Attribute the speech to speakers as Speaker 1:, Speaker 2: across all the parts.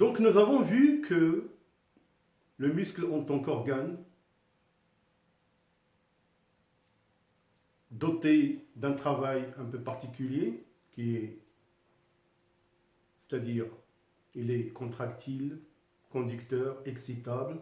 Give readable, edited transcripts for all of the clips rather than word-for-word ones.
Speaker 1: Donc nous avons vu que le muscle en tant qu'organe, doté d'un travail un peu particulier, c'est-à-dire il est contractile, conducteur, excitable.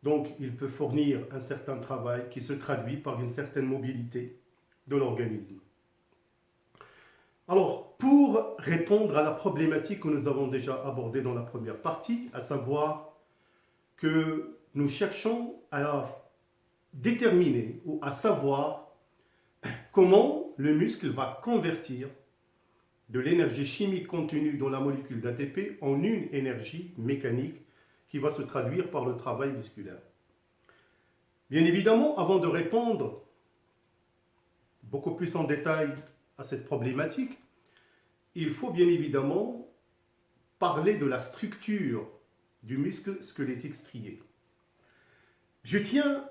Speaker 1: Donc il peut fournir un certain travail qui se traduit par une certaine mobilité de l'organisme. Alors, pour répondre à la problématique que nous avons déjà abordée dans la première partie, à savoir que nous cherchons à déterminer ou à savoir comment le muscle va convertir de l'énergie chimique contenue dans la molécule d'ATP en une énergie mécanique qui va se traduire par le travail musculaire. Bien évidemment, avant de répondre beaucoup plus en détail à cette problématique, il faut bien évidemment parler de la structure du muscle squelettique strié. Je tiens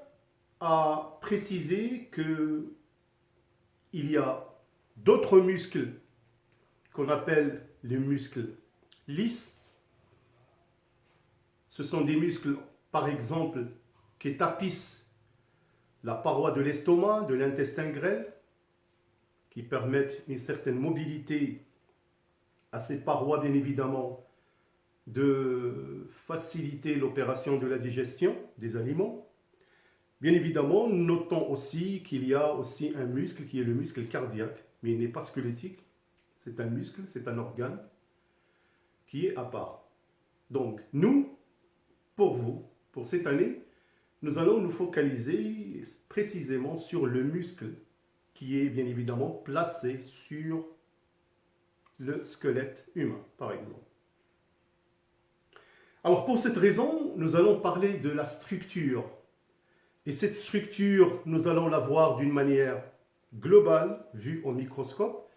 Speaker 1: à préciser qu'il y a d'autres muscles qu'on appelle les muscles lisses. Ce sont des muscles, par exemple, qui tapissent la paroi de l'estomac, de l'intestin grêle, qui permettent une certaine mobilité à ces parois, bien évidemment, de faciliter l'opération de la digestion des aliments. Bien évidemment, notons aussi qu'il y a aussi un muscle qui est le muscle cardiaque, mais il n'est pas squelettique. C'est un muscle, c'est un organe qui est à part. Donc, nous, pour vous, pour cette année, nous allons nous focaliser précisément sur le muscle qui est bien évidemment placé sur le squelette humain, par exemple. Alors, pour cette raison, nous allons parler de la structure. Et cette structure, nous allons la voir d'une manière globale, vue au microscope.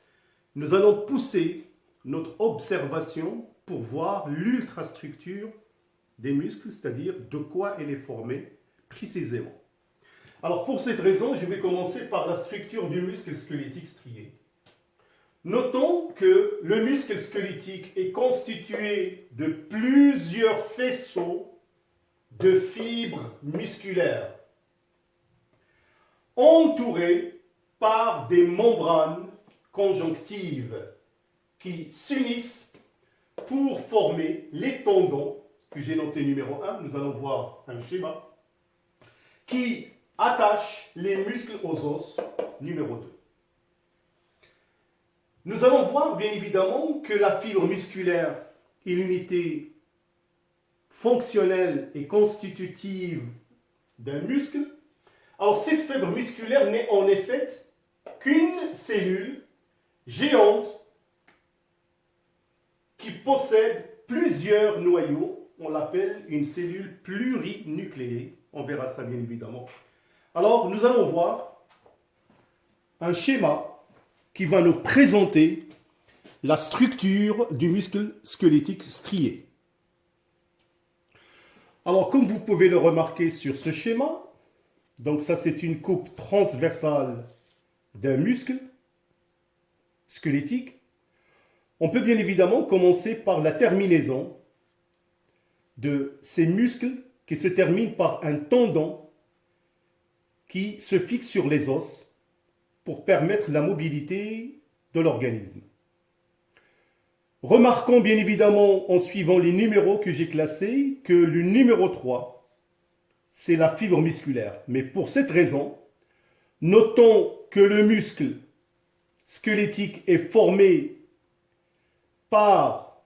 Speaker 1: Nous allons pousser notre observation pour voir l'ultrastructure des muscles, c'est-à-dire de quoi elle est formée précisément. Alors, pour cette raison, je vais commencer par la structure du muscle squelettique strié. Notons que le muscle squelettique est constitué de plusieurs faisceaux de fibres musculaires, entourés par des membranes conjonctives qui s'unissent pour former les tendons, que j'ai noté numéro 1, nous allons voir un schéma, qui attache les muscles aux os, numéro 2. Nous allons voir bien évidemment que la fibre musculaire est l'unité fonctionnelle et constitutive d'un muscle. Alors cette fibre musculaire n'est en effet qu'une cellule géante qui possède plusieurs noyaux. On l'appelle une cellule plurinucléée. On verra ça bien évidemment. Alors nous allons voir un schéma qui va nous présenter la structure du muscle squelettique strié. Alors, comme vous pouvez le remarquer sur ce schéma, donc ça c'est une coupe transversale d'un muscle squelettique. On peut bien évidemment commencer par la terminaison de ces muscles qui se terminent par un tendon qui se fixe sur les os pour permettre la mobilité de l'organisme. Remarquons bien évidemment, en suivant les numéros que j'ai classés, que le numéro 3, c'est la fibre musculaire. Mais pour cette raison, notons que le muscle squelettique est formé par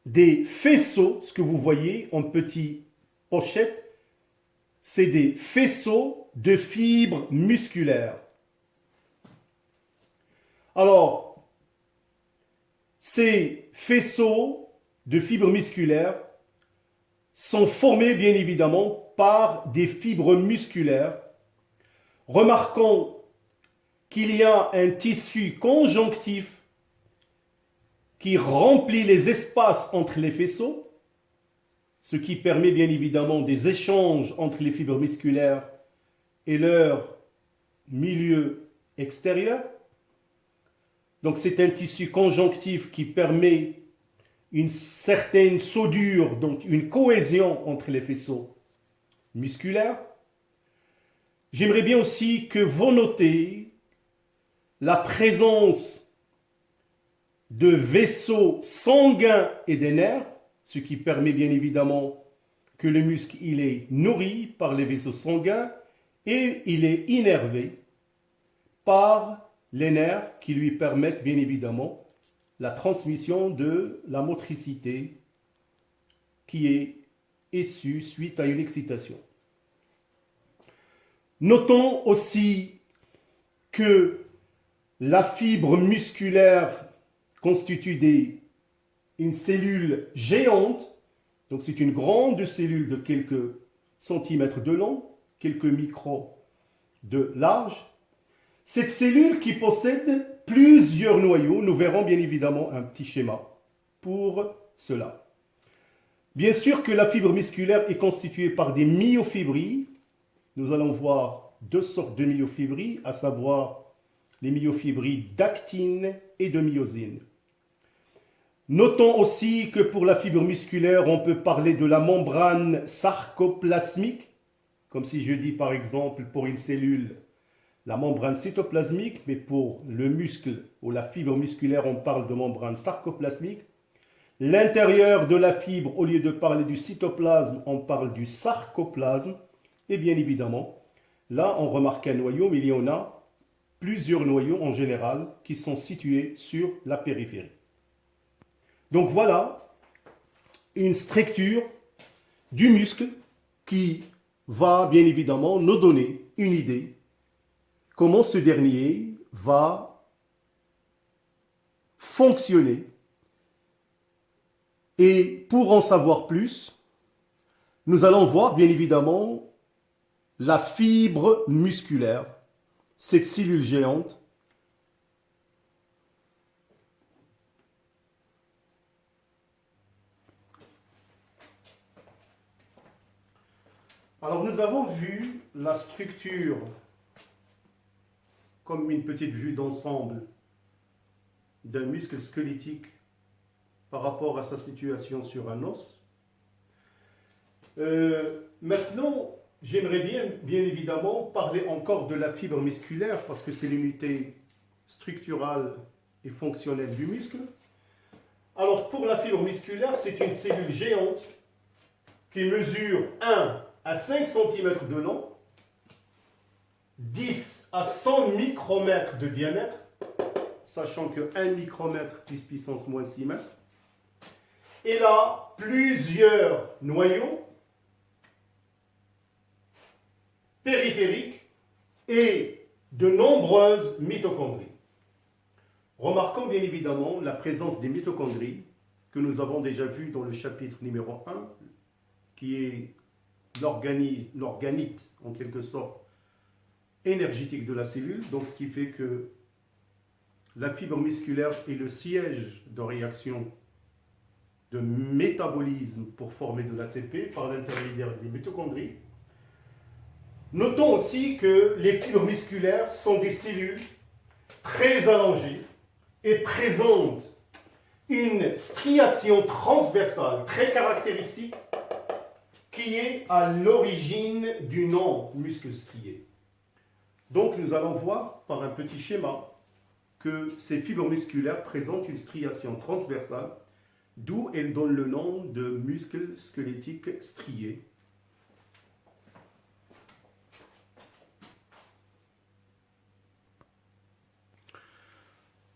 Speaker 1: des faisceaux, ce que vous voyez en petite pochette, c'est des faisceaux de fibres musculaires. Alors, ces faisceaux de fibres musculaires sont formés bien évidemment par des fibres musculaires. Remarquons qu'il y a un tissu conjonctif qui remplit les espaces entre les faisceaux, ce qui permet bien évidemment des échanges entre les fibres musculaires et leur milieu extérieur. Donc c'est un tissu conjonctif qui permet une certaine soudure, donc une cohésion entre les faisceaux musculaires. J'aimerais bien aussi que vous notez la présence de vaisseaux sanguins et des nerfs, ce qui permet bien évidemment que le muscle il est nourri par les vaisseaux sanguins et il est innervé par les nerfs qui lui permettent bien évidemment la transmission de la motricité qui est issue suite à une excitation. Notons aussi que la fibre musculaire constitue une cellule géante, donc c'est une grande cellule de quelques centimètres de long, quelques microns de large. Cette cellule qui possède plusieurs noyaux, nous verrons bien évidemment un petit schéma pour cela. Bien sûr que la fibre musculaire est constituée par des myofibrilles. Nous allons voir deux sortes de myofibrilles, à savoir les myofibrilles d'actine et de myosine. Notons aussi que pour la fibre musculaire, on peut parler de la membrane sarcoplasmique, comme si je dis par exemple pour une cellule la membrane cytoplasmique, mais pour le muscle ou la fibre musculaire, on parle de membrane sarcoplasmique. L'intérieur de la fibre, au lieu de parler du cytoplasme, on parle du sarcoplasme. Et bien évidemment, là on remarque un noyau, mais il y en a plusieurs noyaux en général qui sont situés sur la périphérie. Donc voilà une structure du muscle qui va bien évidemment nous donner une idée comment ce dernier va fonctionner. Et pour en savoir plus, nous allons voir bien évidemment la fibre musculaire, cette cellule géante. Alors nous avons vu la structure comme une petite vue d'ensemble d'un muscle squelettique par rapport à sa situation sur un os. Maintenant, j'aimerais bien évidemment parler encore de la fibre musculaire parce que c'est l'unité structurale et fonctionnelle du muscle. Alors pour la fibre musculaire, c'est une cellule géante qui mesure 1 à 5 cm de long, 10 à 100 micromètres de diamètre, sachant que 1 micromètre 10 puissance moins 6 mètres. Elle a plusieurs noyaux périphériques et de nombreuses mitochondries. Remarquons bien évidemment la présence des mitochondries que nous avons déjà vu dans le chapitre numéro 1, qui est l'organite en quelque sorte énergétique de la cellule, donc ce qui fait que la fibre musculaire est le siège de réaction de métabolisme pour former de l'ATP par l'intermédiaire des mitochondries. Notons aussi que les fibres musculaires sont des cellules très allongées et présentent une striation transversale très caractéristique qui est à l'origine du nom muscle strié. Donc nous allons voir par un petit schéma que ces fibres musculaires présentent une striation transversale, d'où elles donnent le nom de muscle squelettique strié.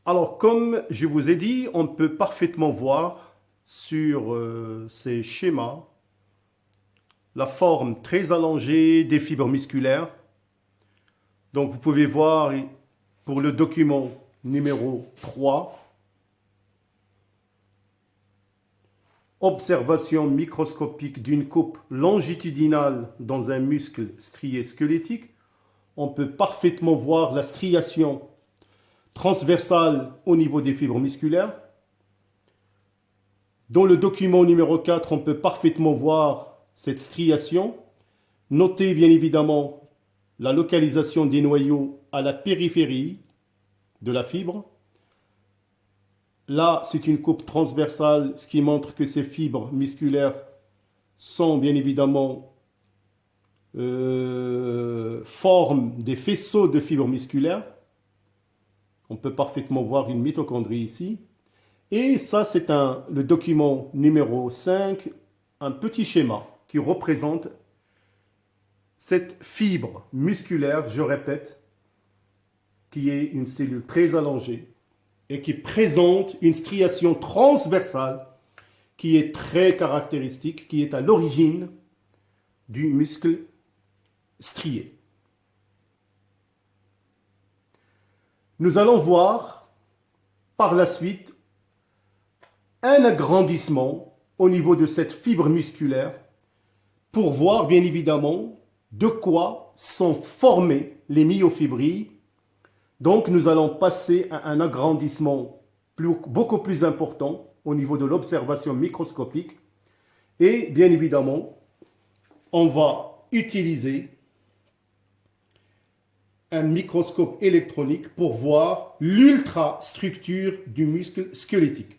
Speaker 1: Alors, comme je vous ai dit, on peut parfaitement voir sur ces schémas la forme très allongée des fibres musculaires. Donc, vous pouvez voir pour le document numéro 3, observation microscopique d'une coupe longitudinale dans un muscle strié squelettique. On peut parfaitement voir la striation transversale au niveau des fibres musculaires. Dans le document numéro 4, on peut parfaitement voir cette striation. Notez bien évidemment la localisation des noyaux à la périphérie de la fibre. Là, c'est une coupe transversale, ce qui montre que ces fibres musculaires sont bien évidemment forment des faisceaux de fibres musculaires. On peut parfaitement voir une mitochondrie ici. Et ça, c'est le document numéro 5, un petit schéma qui représente cette fibre musculaire, je répète, qui est une cellule très allongée et qui présente une striation transversale qui est très caractéristique, qui est à l'origine du muscle strié. Nous allons voir par la suite un agrandissement au niveau de cette fibre musculaire pour voir bien évidemment de quoi sont formées les myofibrilles. Donc nous allons passer à un agrandissement beaucoup plus important au niveau de l'observation microscopique et bien évidemment on va utiliser un microscope électronique pour voir l'ultrastructure du muscle squelettique.